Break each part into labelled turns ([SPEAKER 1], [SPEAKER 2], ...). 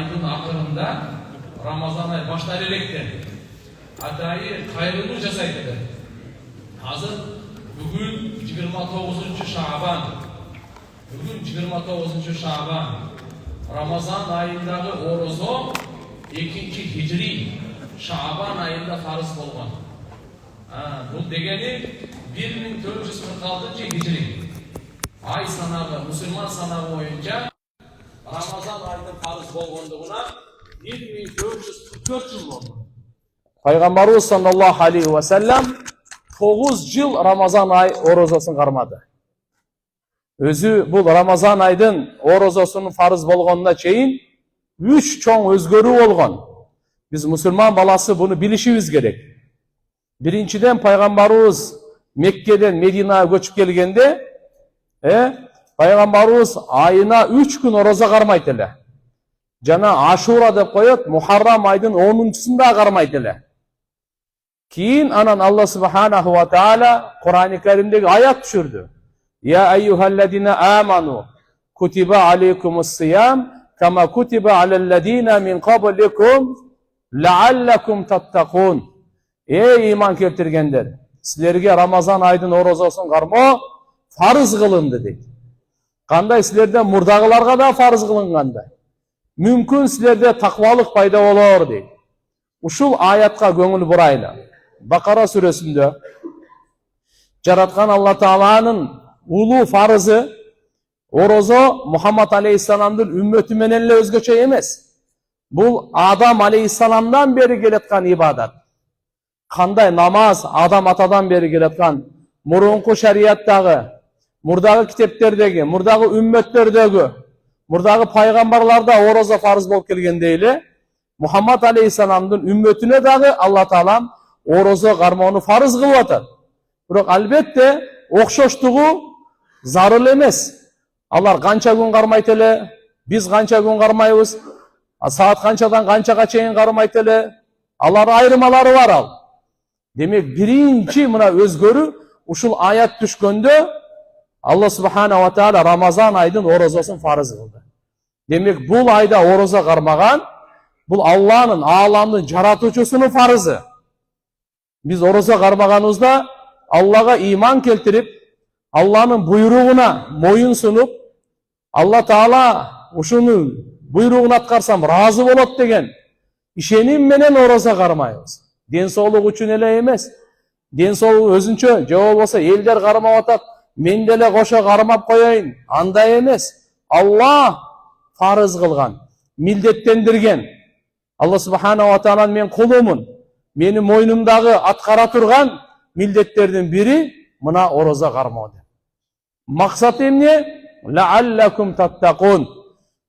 [SPEAKER 1] айдын акырында Рамазан ай баштар электен адайы кайрылуу жасайды. Азыр бүгүн 29-Шабан. Бүгүн 29-Шабан. Рамазан айындагы орозо 2-хижри Шабан айында фарыз болгон. Бул дегени 1446-хижри. Ай санагы, мусулман санагы боюнча Рамазан айында фарыз болгондугуна 1444 жыл болду. Пайгамбарыбыз саллаллаху алейхи ва саллям 9 жыл Рамазан ай орозосын кармады. Өзү бул Рамазан айдын орозосунун фарыз болгонуна чейин 3 чоң өзгөрүү болгон. Биз мусулман баласы буну билишибиз керек. Биринчиден пайгамбарыбыз Меккеден Мединага көчүп келгенде, пайгамбарыбыз айына 3 күн орозо кармайт эле. Жана Ашура деп коет, Мухаррам айдын 10-сында кармайт эле. Кийин анан Алла субханаху ва таала Кур'ан-ы Каримдеги аят түшүрдү. Я айюхалладина аману кутиба алейкумус-сиям кама кутиба алалладина мин кабликум лааллакум таттакун. Эй иман келтиргендер, силерге Рамазан айдын орозосун кармоо фарыз кылынды дейт. Кандай силерден мурдагыларга да фарыз кылынгандай. Мүмкүн силерде таквалык пайда болор дейт. Ушул аятка көңүл бурайлы. Бакара сүрөсүндө жараткан Алла Тааланын улуу фарызы орозо Мухаммад алейхиссаламдын үммөтү менен эле өзгөчө эмес. Бул Адам алейхиссаламдан бери келаткан ибадат. Кандай намаз Адам атадан бери келаткан мурунку шарияттагы, мурдагы китептердеги, мурдагы үммөттөрдөгү, мурдагы пайгамбарларда орозо фарыз болуп келгендей эле Мухаммад алейхиссаламдын үммөтүнө дагы Алла Таалам орозо кармоону фарыз кылып атат. Бирок албетте окшоштугу зарыл эмес. Алар канча күн кармайт эле, биз канча күн кармайбыз, саат канчадан канчага чейин кармайт эле, алар айырмалары бар ал. Демек биринчи мына өзгөрүү ушул аят түшкөндө Алла субханаху ва таала Рамазан айдын орозосун фарыз кылды. Демек бул айда орозо кармаган бул Алланын, ааламдын жаратуучусунун фарызы. Биз орозо кармаганыбызда Аллага иман келтирип, Алланын буйругуна моюн сунуп, Алла Таала ушунун буйругун аткарсам ыраазы болот деген ишеним менен орозо кармайбыз. Ден соолук үчүн эле эмес. Ден соолук өзүнчө, же болбосо элдер кармап атат, мен деле кошо кармап коеюн. Андай эмес. Алла фарыз кылган, милдеттендирген. Алла субханаху ва таала мен кулумун. Менин мойнумдагы аткара турган милдеттердин бири мына орозо кармоо деп. Максат эмне? Лааллакум таттакун.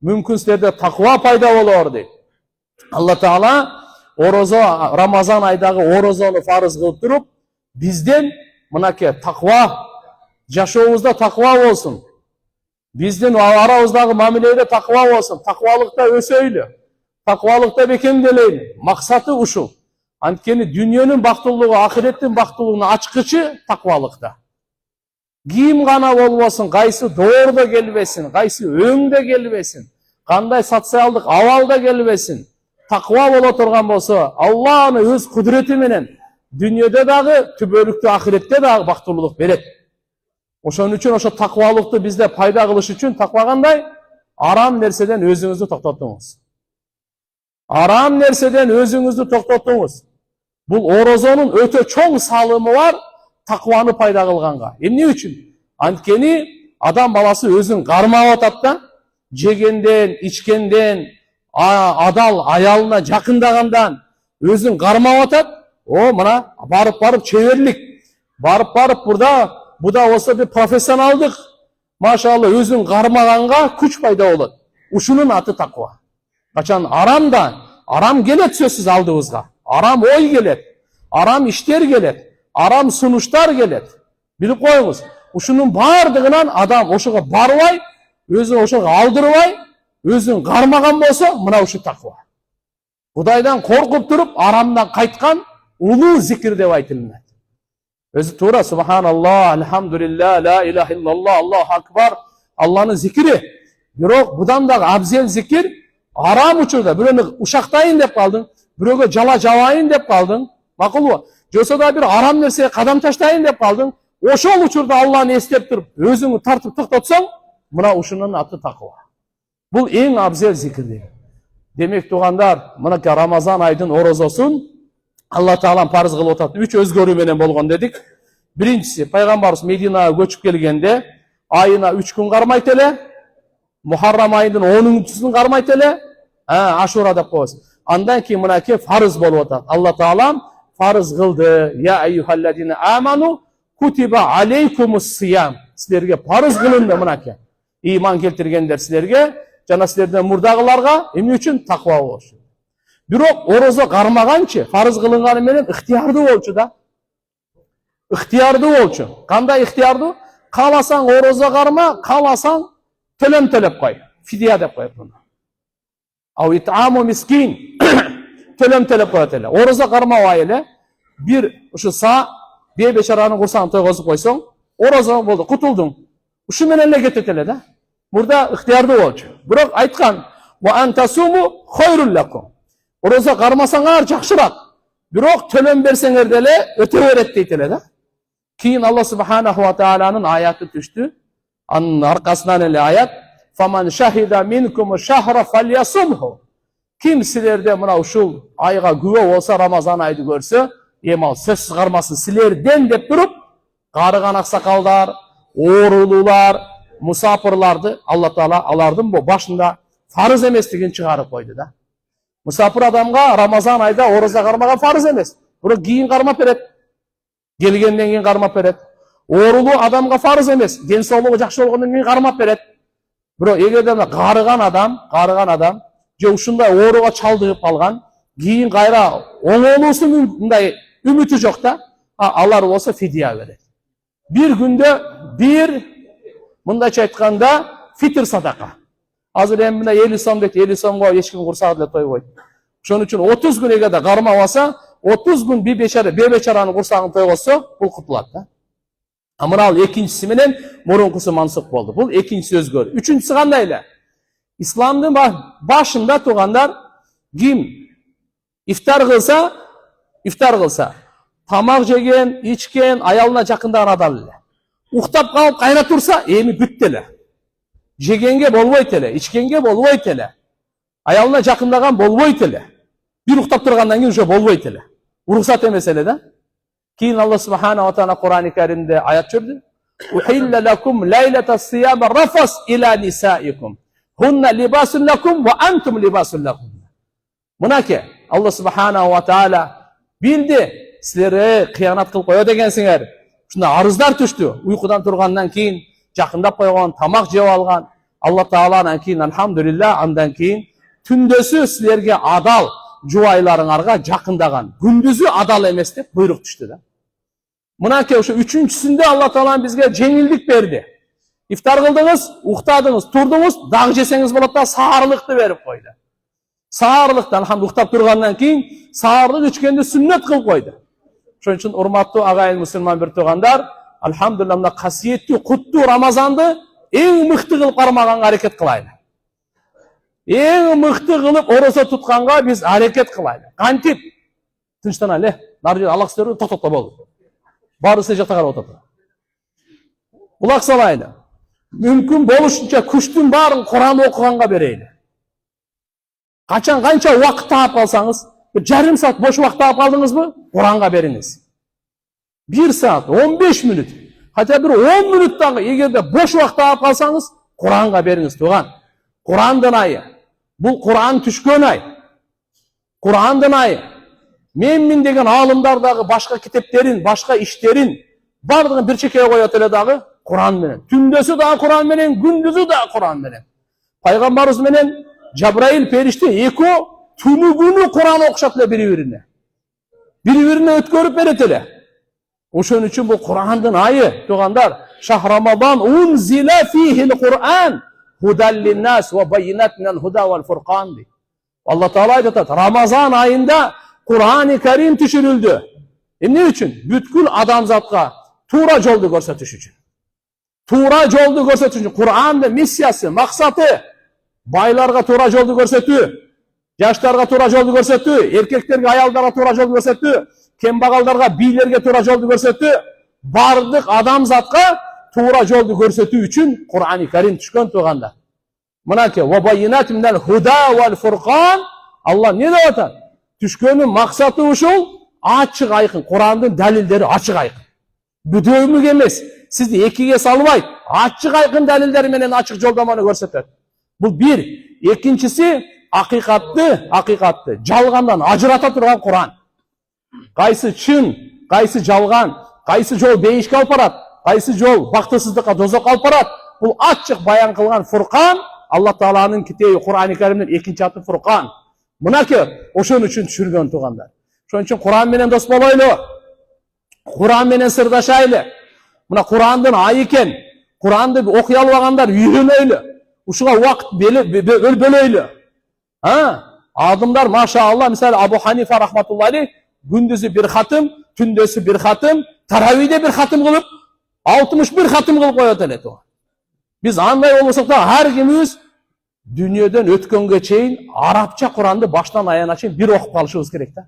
[SPEAKER 1] Мүмкүн силерде таква пайда болор дейт. Алла Таала орозо Рамазан айдагы орозону фарыз кылып туруп, бизден мынакей таква, жашообузда таква болсун. Биздин арабыздагы мамиледе таква болсун. Таквалыкта өсөйлү. Таквалыкта бекемделейли. Максаты ушул. Анткени дүйнөнүн бактылуулугу, ахиреттин бактылуулугунун ачкычы таквалыкта. Ким гана болбосун, кайсы доордо келбесин, кайсы өңдө келбесин, кандай социалдык абалда келбесин, таква боло турган болсо, Алла аны өз кудурети менен дүйнөдө дагы, түбөлүктүү ахиретте дагы бактылуулук берет. Ошон үчүн ошо таквалыкты бизде пайда кылыш үчүн таква кандай? Арам нерседен өзүңүздү токтотуңуз. Арам нерседен өзүңүздү токтотуңуз. Бул орозонун өтө чоң салымы бар такваны пайда кылганга. Эмне үчүн? Анткени адам баласы өзүн кармап атат да, жегенден, ичкенден, адал аялына жакындагандан өзүн кармап атат. Мына барып чеберлик. Барып буда болсо бир профессионалдык, машалла өзүн кармаганга күч пайда болот. Ушунун аты таква. Качан арам келет сөзсүз алдыбызга. Арам ой келет, арам иштер келет, арам сунуштар келет. Билип коюңуз. Ушунун бардыгынан адам ошого барбай, өзүн ошого алдырбай, өзүн кармаган болсо, мына ушу таква. Кудайдан коркуп туруп, арамдан кайткан улуу зикир деп айтылат. Өзү туура субханаллах, алхамдулилlah, ла илаха иллаллах, Аллаху акбар, Алланын зикири. Бирок будан дагы абзел зикир Aram uçurda biröөнү uşaktayın dep kaldың, biröөгө жала жабайын деп калдың, макулбу? Жоса да bir арам нерсеге кадам таштайын деп калдың, ошол учурда Алланы эстеп туруп, өзүңү тартып токтотсоң, мына ушунун аты такыба. Бул эң абзел зикир. Демек тугандар, мынакей Рамазан айдын орозосун Алла Таалам парыз кылып атат. 3 өзгөрүү менен болгон дедик. Биринчиси, пайгамбарыбыз Мединага көчүп келгенде айына 3 күн кармайт эле, Мухаррам айдын 10-чусун кармайт эле, Ашура деп коебуз. Андан кийин мынакей фарыз болуп атат. Алла Таалам фарыз кылды. Я айюхаллазина аману кутиба алейкумус сиям. Силерге фарыз кылынды мынакей. Иман келтиргендер силерге, жана силерден мурдагыларга эмне үчүн таква болушу. Бирок орозо кармаганчы, фарыз кылынганы менен ыктыярдуу болчу да. Ыктыярдуу болчу. Кандай ыктыярдуу? Кааласаң орозо карма, кааласаң төлөм төлөп кой. Фидия деп коет муну. Ау итаму мискин. Төлөм төлөп коет эле. Орозо кармабай эле бир ушу са бейбечаранын курсагын тойгозуп койсоң, орозо болду, кутулдуң. Ушу менен эле кетет эле да. Мурда ыктыярдуу болчу. Бирок айткан: "Ва антасуму хойрул лакум." Орозо кармасаңар жакшыраак. Бирок төлөм берсеңер деле өтө берет дейт эле да. Кийин Алла субханаху ва тааланын аяты түштү. Анын аркасынан эле аят: "Фаман шахида минкум шахра фальясумху." Ким силерде мына ушул айга күбө болсо, Рамазан айды көрсө, эми ал сөзсүз кармасын силерден деп туруп, карыган аксакалдар, оорулуулар, мусапырларды Алла Таала алардын башында фарыз эместигин чыгарып койду да. Мусапыр адамга Рамазан айда орозо кармаган фарыз эмес. Бирок кийин кармап берет. Келгенден кийин кармап берет. Оорулуу адамга фарыз эмес. Ден соолугу жакшы болгондон кийин кармап берет. Бирок эгерде карыган адам же ушундай ооруга чалдыгып калган, кийин кайра оңолуусунун мындай үмүтү жок да, алар болсо фидия берет. Bir күндө bir, мындайча айтканда, фитр садака. Азыр эми мына 50 сом дейт, 50 сомго эч ким курсак деле тойбойт. Ошон үчүн 30 күн эгерде кармабаса, 30 күн бейбечаранын курсагын тойгозсо, бул кутулат да. Мына ал экинчиси менен мурункусу мансук болду. Бул экинчиси өзгөрүү. Үчүнчүсү кандай эле? Исламдын башында тугандар, ким ифтар кылса, тамак жеген, ичкен, аялына жакындаган адам эле. Уктап калып кайра турса, эми бүт эле. Жегенге болбойт эле, ичкенге болбойт эле. Аялына жакындаган болбойт эле. Bir уктап тургандан кийин уже болбойт эле. Уруксат эмес эле да. Кийин Алла субхана ва таала Кур'ан-ы Каримде аят чөрдү. Ухилла лакум лайлатас сияма рафас ила нисаикум. Хунна либасун лакум ва антум либасун лакум. Мынаке Алла субхана ва таала билди, силер кыянат кылып коет экенсиңер. Ушунда арыздар түштү. Уйкудан тургандан кийин жакындап койгон, тамак жеп алган. Алла Тааланан кийин алхамдулилла, андан кийин түндөсү силерге адал жубайларыңарга жакындаган, күндүзү адал эмес деп буйрук түштү да. Мынакей ошо үчүнчүсүндө Алла Таалам бизге жеңилдик берди. Ифтар кылдыңыз, уктадыңыз, турдуңуз, дагы жесеңиз болот да, саарлыкты берип койду. Саарлыкты алхамдулилла уктап тургандан кийин саарлык ичкенди сүннөт кылып койду. Ошон үчүн урматтуу агайын мусулман бир туугандар, алхамдулилла мына касиеттүү, куттуу Рамазанды эң мыкты кылып кармаганга аракет кылайлы. Эң мыкты кылып орозо тутканга биз аракет кылайлы. Кантип? Тынчтанайлы. Нары жер алаксыздар токтото болду. Баарысы жакта карап отурду. Улак салайлы. Мүмкүн болушунча күчтүн баарын Кур'ан окуганга берейли. Качан канча убакыт таап калсаңыз, bir жарым саат бош убакыт таап калдыңызбы? Кур'анга бериңиз. 1 саат, 15 мүнөт, хотя bir 10 мүнөт дагы эгерде бош убакыт таап калсаңыз, Кур'анга бериңиз туган. Кур'андын айы. Бул Кур'ан түшкөн ай. Кур'андын айы. Мен деген алымдар дагы башка китептерин, башка иштерин бардыгын бир чекеге коет эле дагы Кур'ан менен. Түндөсү дагы Кур'ан менен, күндүзү дагы Кур'ан менен. Пайгамбарыбыз менен Жабраил периште экөө түнү күнү Кур'ан окушат эле бири-бирине. Бири-бирине өткөрүп берет эле. Ошон үчүн бул Кур'андын айы, туугандар. Шахрамадан унзила фихил Кур'ан худан линнас ва байинат минал худа вал фуркан. Алла Таала айтат, Рамазан айында Кур'ан-ы Карим түшүрүлдү. Эмне үчүн? Бүткүл адамзатка туура жолду көрсөтүш үчүн. Туура жолду көрсөтүш үчүн. Кур'андын миссиясы, максаты Baylarga toora joldu көрсөтүү, жаштарга toora жолду көрсөтүү, эркектерге аялдарга toora жолду көрсөтүү, кембагалдарга бийлерге toora жолду көрсөтүү, бардык адамзатка toora жолду көрсөтүү үчүн Кур'ани Карим түшкөн туугандар. Мынакей ва байинат минал худа вал фуркан, Алла не деп атат? Түшкөнүн максаты ушул, ачык айкын, Кур'андын далилдери ачык айкын. Бүдөмүк эмес, сизди экиге салбайт, ачык айкын далилдери менен ачык жолдомону көрсөтөт. Бул бир. Экинчиси акыйкатты жалгандан ажырата турган Кур'ан. Кайсы чын, кайсы жалган, кайсы жол бейишке алып барат, кайсы жол бактысыздыкка, дозокко алып барат. Бул ачык баян кылган Фуркан, Алла Тааланын китеби Кур'ани Каримдин экинчи аты Фуркан. Мынакей ошон үчүн түшүргөн туугандар. Ошон үчүн Кур'ан менен дос болойлу. Кур'ан менен сырдашайлы. Мына Кур'андын айы экен. Кур'анды окуй албагандар үйрөнөйлү. Ушуга убакыт бөлөйлү. Адымдар машаалла, мисалы Абу Ханифа рахматуллахи күндүзү бир хатым, түндөсү бир хатым, таравийде бир хатым кылып, 61 хатым кылып коет эле. Биз андай болбосок да ар кимибиз дүйнөдөн өткөнгө чейин арабча Куранды баштан аяна чейин бир окуп калышыбыз керек да.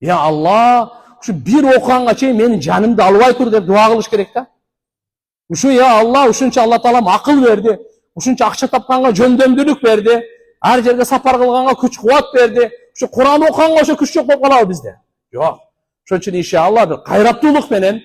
[SPEAKER 1] Я Алла, ушу бир окуганга чейин менин жанымды албай тур деп дуа кылыш керек да. Ушу я Алла, ушунча Алла Таалам акыл берди, ушунча акча тапканга жөндөмдүүлүк берди, ар жерге сапар кылганга күч кубат берди. Ушу Куран окуганга ошо күч жок болуп калабы бизде? Жок. Ошон үчүн иншалла бир кайраттуулук менен,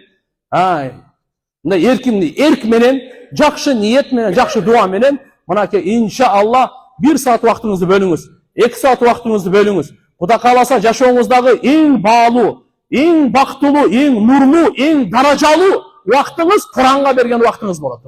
[SPEAKER 1] мындай эрк менен, жакшы ниет менен, жакшы дуа менен, мынакей иншалла 1 саат убактыңызды бөлүңүз, 2 саат убактыңызды бөлүңүз. Кудай кааласа жашооңуздагы эң баалуу, эң бактылуу, эң нурлуу, эң даражалуу убактыңыз Куранга берген убактыңыз болот.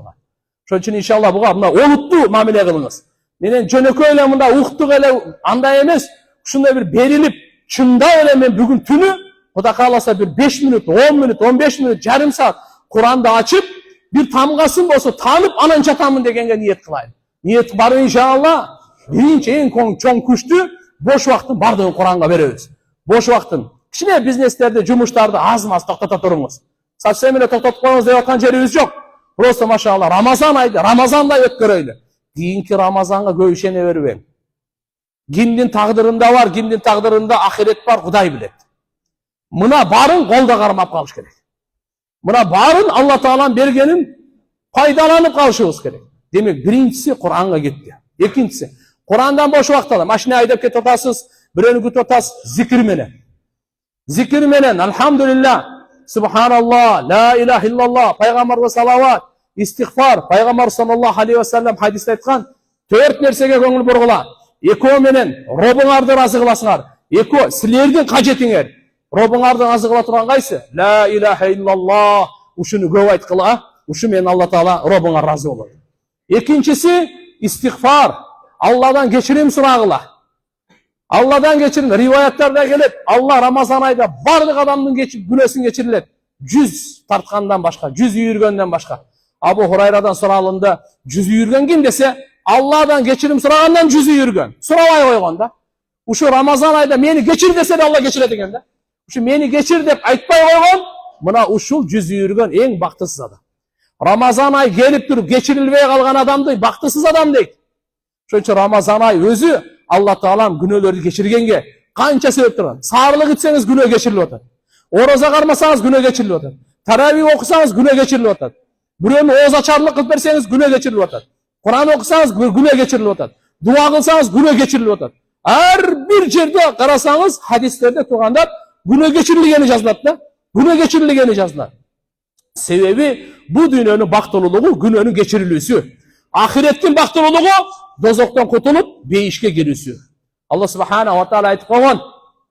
[SPEAKER 1] Ошон үчүн иншалла буга мына олуттуу мамиле кылыңыз. Менен жөнөкөй эле мында уктук эле андай эмес, ушундай бир берилип, чындап эле мен бүгүн түнү Кудай кааласа бир 5 минут, 10 минут, 15 минут, жарым саат Куранды ачып, бир тамгасын болсо таанып, анан жатамын дегенге ниет кылайын. Ниет бар иншалла. Биринчи эң чоң күчтү бош убакыттын бардыгын Куранга беребиз. Бош убакыттын кичине бизнестерди, жумуштарды аз-маз токтото туруңуз. Совсем эле токтотуп коюңуз деп аткан жерибиз жок. Просто машалла Рамазан айды Рамазандай өткөрөйлү. Кийинки Рамазанга көп ишене бербең. Кимдин тагдырында бар, кимдин тагдырында ахирет бар, Кудай билет. Мына барын колдо кармап калыш керек. Мына барын Алла Таалам бергенин пайдаланып калышыбыз керек. Демек, биринчиси Куранга кетти. Экинчиси, Курандан бош убакта машина айдап кетип атасыз, бирөөнү күтүп атасыз, зикир менен. Зикир менен, алхамдулилlah, субханаллах, ла илаха иллаллах, пайгамбарга салават, истигфар, пайгамбар саллаллаху алейхи ва саллям хадисте айткан 4 нерсеге көңүл бургула. Экөө менен Робуңарды разы кыласыңар. Экөө силердин кажетиңер. Робуңарды разы кыла турган кайсы? Ла илаха иллаллах. Ушуну көп айткыла, ушу менен Алла Таала Робуңа разы болот. Экинчиси истигфар. Алладан кечирим сурагыла. Алладан кечирим. Риваяттарда келет, Алла Рамазан айда бардык адамдын күнөөсүн кечирилет. 100 тарткандан башка, 100 үйүргөндөн башка. Абу Хурайрадан сураалында 100 үйүргөн ким десе, Алладан кечирим сурагандан 100 үйүргөн. Сурабай койгон да. Ушу Рамазан айда мени кечир десе да Алла кечирет экен да. Ушу мени кечир деп айтпай койгон, мына ушул 100 үйүргөн эң бактысыз адам. Рамазан ай келип туруп кечирилбей калган адамды бактысыз адам дейт. Ошон үчүн Рамазан ай өзү Алла Таалам күнөөлөрдү кечиргенге канча себеп турат. Саарлык итсеңиз күнөө кечирилип атат. Ороза кармасаңыз күнөө кечирилип атат. Тарави окусаңыз күнөө кечирилип атат. Бирөөнү оозачарлык кылып берсеңиз күнөө кечирилип атат. Куран окусаңыз күнөө кечирилип атат. Дуа кылсаңыз күнөө кечирилип атат. Ар бир жерде карасаңыз хадистерде турганда күнөө кечирилгени жазылат да. Күнөө кечирилгени жазылат. Себеби бу дүйнөнүн бактылуулугу күнөөнүн кечирилүүсү. Ахиреттин бактылуулугу дозоктон кутулуп бейишке кирүүсү. Алла субхана ва таала айтып койгон.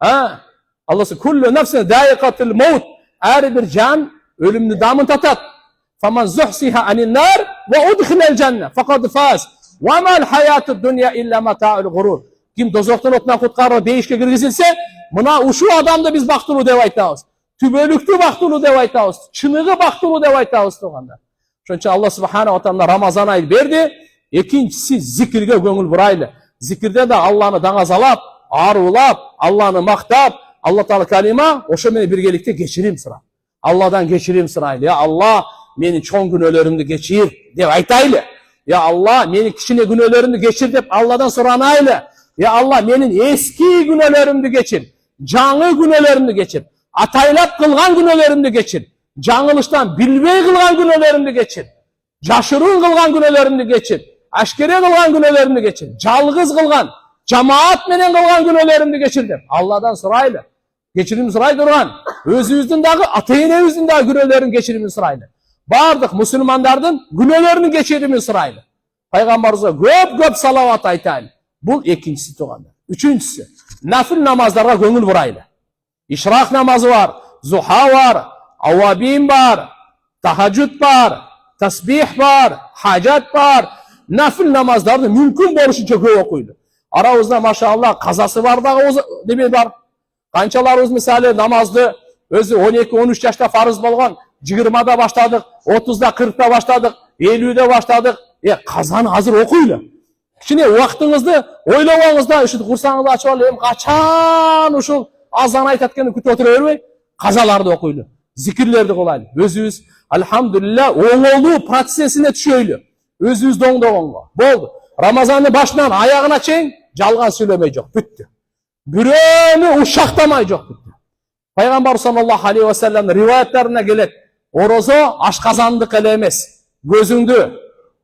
[SPEAKER 1] Алла куллу нафсин даиqatul maut. Ар бир жан өлүмдү дамын татат. Faman zuhsiha anin nar wa udkhila al-janna faqad faz. Wa ma al-hayatud dunya illa mata'ul ghurur. Kim dozoktон отунан куткарылып бейишке киргизилсе, мына ушул адамды биз бактылуу деп айтабыз. Түбөлүктүү бактылуу деп айтабыз. Чыныгы бактылуу деп айтабыз туугандар. Ошон үчүн Алла субхана ва таала Рамазан ай берди. Экинчиси зикирге көңүл бурайлы. Зикирде да Алланы даңазалап, арулап, Алланы мактап, Алла Таала калима, ошо менен биргеликте кечирим сурап. Алладан кечирим сурайлы. Я Алла, менин чоң күнөөлөрүмдү кечир деп айтайлы. Ya Allah, meni kichine günahlarımı geçir dep Allah'dan soranaylı. Ya Allah, menin eski günahlarımı geçir. Жаңы günahlarımı geçir. Ataylap kılgan günahlarımı geçir. Жаңылıştan bilbey kılgan günahlarımı geçir. Jaşırın kılgan günahlarımı geçir. Aşkere kılgan günahlarımı geçir. Жалgız kılgan, cemaat menen kılgan günahlarımı geçir dep Allah'dan soraylı. Geçirim soray durgan. Özübüzdün dagı, ata-enebüzdün dagı günahlarını geçirimin soraylı. Bardıq Müslümandardın günahlarını geçirimin soraylı. Peygamberimize köp salavat aytaylı. Bu ikincisi tuğanlar. Üçüncüsü, nafil namazlarga köngül buraylı. İşrak namazı var, zuha var, avabin var, tahajjud var, tasbih var, hacet var. Nafil namazlarını mümkün boluşunca köp okuylu. Aramızda maşallah kazası var da demek var. Kançalarımız misali namazdı özü 12-13 yaşta farız bolgan, 20'da başladık, 30'da 40'da başladık, 50'de başladık. Kazanı hazır okuylu. Şimdi vaktіңізді ойлауыңызda ушул курсаңызды ачып алып, качан ушул азан айтаткенди күтүп отура бербей, казаларды окуйлу, зикирлерди кылайлы. Өзүбүз алхамдулилля оңолуу процессине түшөйлү. Өзүбүздү оңдогонго. Болду. Рамазандын башынан аягына чейин жалган сүйлөмөй жок, бүттү. Бирөөнү ушактамай жок, бүттү. Пайгамбар саллаллаху алейхи ва саллямдын риваяттарына келет. Орозо ашказандык эле эмес. Көзүңдү,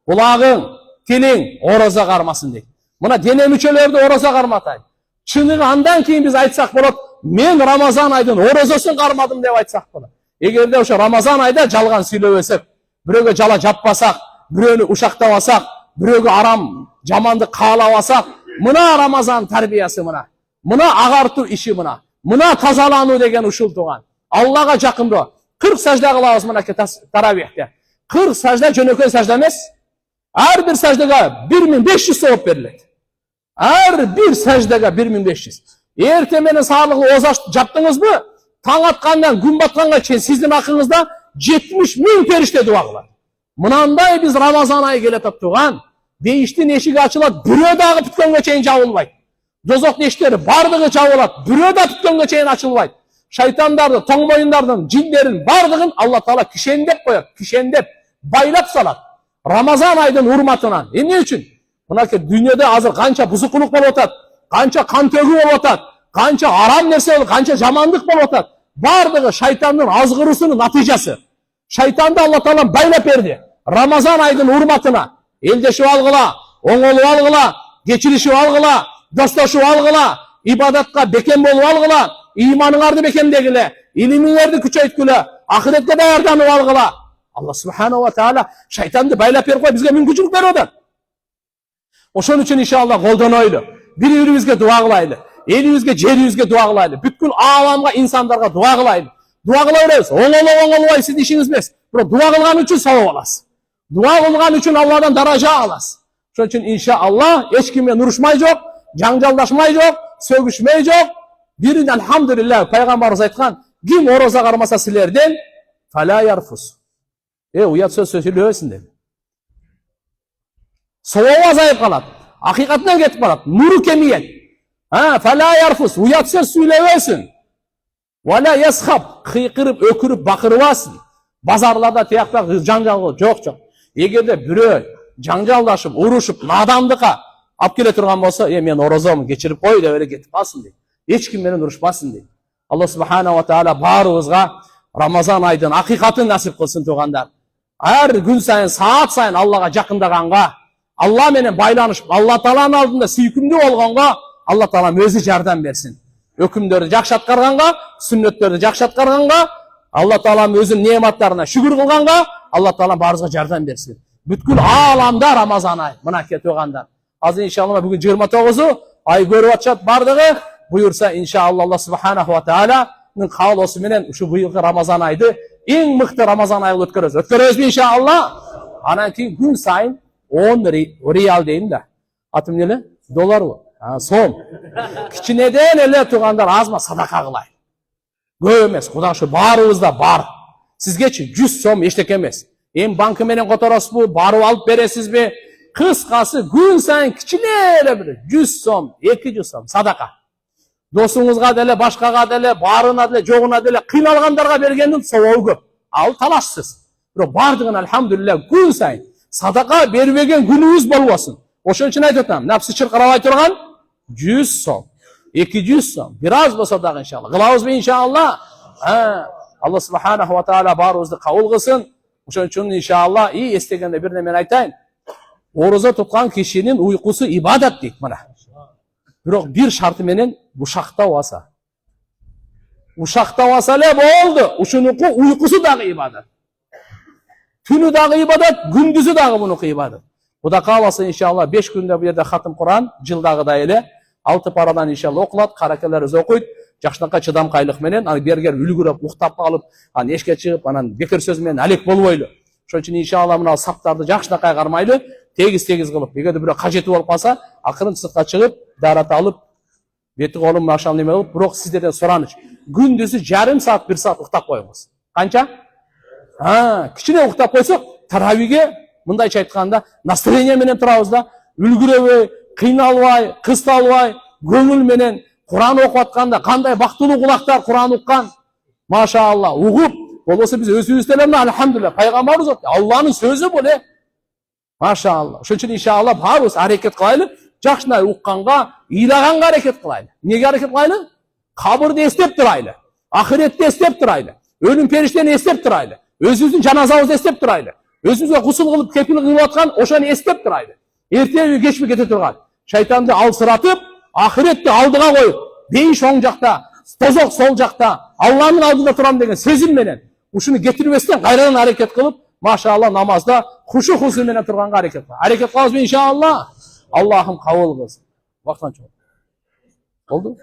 [SPEAKER 1] кулагың, тилиң ораза кармасын дейт. Мына дене мүчөлөрдү ораза карматайт. Чыныгы андан кийин биз айтсак болот, мен Рамазан айдын оразасын кармадым деп айтсак болот. Эгерде ошо Рамазан айда жалган сүйлөбөсөк, бирөөгө жала жаппасак, бирөөнү ушактабасак, бирөөгө арам, жамандык каалабасак, мына Рамазан тарбиясы мына. Мына агартуу иши мына. Мына тазалануу деген ушул туган. Аллага жакындоо. 40 сажда кылабыз мынакей таравихте. 40 сажда жөнөкөй сажда эмес. Her bir secdega 1500 sevap verilir. Her bir secdega 1500. Ertesi meni sağlıklı ozaş yaptınız mı? Taң atkandan gün batkanga çeyin sizin akınızda 70.000 perişte dua kılar. Mınanday biz Ramazan ayı gele taptıgan. Değişti neşik açılat, bürö dağı tutkanga çeyin çavulbaydı. Dozok neşikleri bardığı çavulat, bürö da tutkanga çeyin açılbaydı. Şeytandardı, toң boyundardan, cinlerin bardığın Allah Teala kişendep koyar, kişendep, baylap salat. Ramazan ayının hurmatынан. Ne üçün? Mınaki dünyada hazır kança buzukuluk bolup atat, kança kan tögü bolup atat, kança aram nerse bolup, kança jamandık bolup atat. Bardığı şeytanın azgırısının naticası. Şeytandı Allah Teala baylap berdi. Ramazan ayının hurmatına. Eldeşi algıla, oңolу algıla, geçirişi algıla, dostoşu algıla, ibadatka beken bolup algıla, imanыңарды bekemdegile, iliminglerdi küçeytküle, ahirette de yardanı algıla. Allah subhanahu wa ta'ala şeytanды baylap berip koy, bizge mümkünçülük berip. Oşon üçün inşallah koldonoylu. Bir-birimizge dua kılaylı. Elibizge, jeribizge dua kılaylı. Bütkül alamga, insanlarga dua kılaylı. Dua kılayırız. Oңolу siz işiniz mes. Bura dua kılgan üçün savap alasız. Dua kılgan üçün Allah'dan daraja alasız. Şoň üçün inşallah hiç kimle uruşmay jok, janjaldaşmay jok, sögüşmey jok. Birin elhamdülillah Peygamberimiz aytkan, kim oroza karmasa silerden fala yarfus. Uyat söz söylöbösün dedi. Soğuğu azayıp kalat. Hakikatine getip kalat. Nuru kemiyet. Fala yarfus. Uyat söz söylöbösün. Vala yashab. Kıykırıp, ökürüp, bakırıbasın. Bazarlarda tiyakta janjal yok. Egerde bürö janjaldaşıp, uruşup, nadandıka alып келе турган болсо, мен орозомун geçirip koy деп эле кетип калсын дейт. Эч ким менен урушпасын дейт. Allah subhanahu wa ta'ala barыбызга Ramazan ayının hakikatini nasip kılsın tuğanlar. Her gün sayın, saat sayın Allah'a jakındaganга, Allah menen baylanışıp, Allah Taala'nın aldında süykümdүү bolgonga, Allah Taala özü jardam bersin. Ökümdörдү жакшы аткарганга, сүннөттөрдү жакшы аткарганга, Allah Taala'nın özünün nematlarına şükür kılganга, Allah Taala barыбызга jardam bersin. Бүткүл alamda Ramazan ayı, mınake tuğanlar. Az inşallah bugün 29'u ay görüp atacak bardығы, buyursa inşallah Allah subhanahu wa ta'ala'nın kavlosu menen şu bu yılki Ramazan aydı en mıhtı Ramazan ayı ötkörөz. Ötkörөz inşallah. Anan keyin gün sayın 10 riyal deyin de. Atım neli? Dolar bu. Som. Kiçineden ele tuğanlar azma sadaka kılay. Көп эмес. Kudan şu barыбızda bar. Sizgeçi 100 som eştek emez. Em bankı menen kotorosuz bu, barıp alıp beresiz mi? Kıskası gün sayın kiçineyle bir 100 som, 200 som sadaka. Dosuңuzga деле, башкага деле, барына деле, жогуна деле кыйналгандарга бергендин сабабы көп. Ал талашсыз. Бирок бардыгын алхамдулилlah gün sayın Садака бербеген күнүбүз болбосун. Ошон үчүн айтып атам, напсы чыркырабай турган 100 сом, 200 сом, бир аз болсо дагы иншалла. Кылабызбы иншалла? Алла субханаху ва таала баарыбызды кабыл кылсын. Ошон үчүн иншалла, эстегенде бир неме айтайын. Орозо туткан кишинин уйкусу ибадат дейт мына. Бирок бир шарты менен ушактап алса. Ушактап алса эле болду. Ушунуку уйкусу дагы ибадат. Түнү дагы ибадат, күндүзү дагы мунуку ибадат. Кудай кааласа иншалла 5 күндө бу жерде хатым Куран, жылдагыдай эле 6 парадан иншалла окулат, каракелерибиз окуйт. Жакшынакай чыдамкайлык менен, аны бергер үлгүрөп, уктап калып, анан эшке чыгып, анан бекер сөз менен алек болбойлу. Ошон үчүн иншалла мына саптарды жакшынакай кармайлы, тегиз кылып, эгерде бирөө кажети болуп калса, акырын сыртка чыгып, дарат алып, бети колум машал неме кылып, бирок сиздерден сураныч. Күндүзү жарым саат, 1 саат уктап коюңуз. Канча? Кичине уктап койсок, таравиге мындайча айтканда, настроение менен турабыз да, үлгүрөбөй, кыйналбай, кысталбай, көңүл менен Куран окуп атканда кандай бактылуу кулактар Куран уккан. Машаалла, угуп, болбосо биз өзүбүз деле алхамдулилlah, пайгамбарыбыз Алланын сөзү бул. Машаалла. Ошон үчүн иншалла баарыбыз аракет кылайлы, жакшынай укканга, ыйлаганга аракет кылайлы. Эмнеге аракет кылайлы? Кабырды эстеп турайлы, ахиретти эстеп турайлы, өлүм периштени эстеп турайлы, өзүбүздүн жаназабызды эстеп турайлы, өзүбүзгө кусул кылып кепил кылып аткан ошону эстеп турайлы. Эртеби кечпи кете турган шайтанды алсыратып, ахиретти алдыга коюп, бейиш оң жакта, тозок сол жакта, Алланын алдында турам деген сезим менен ушуну кетирбестен кайрадан аракет кылып, машаалла намазда хушу-хузу менен турганга аракет кылабыз. Аракет кылабызбы иншалла? Аллахым кабыл кылсын. Вактан чоң. Болду?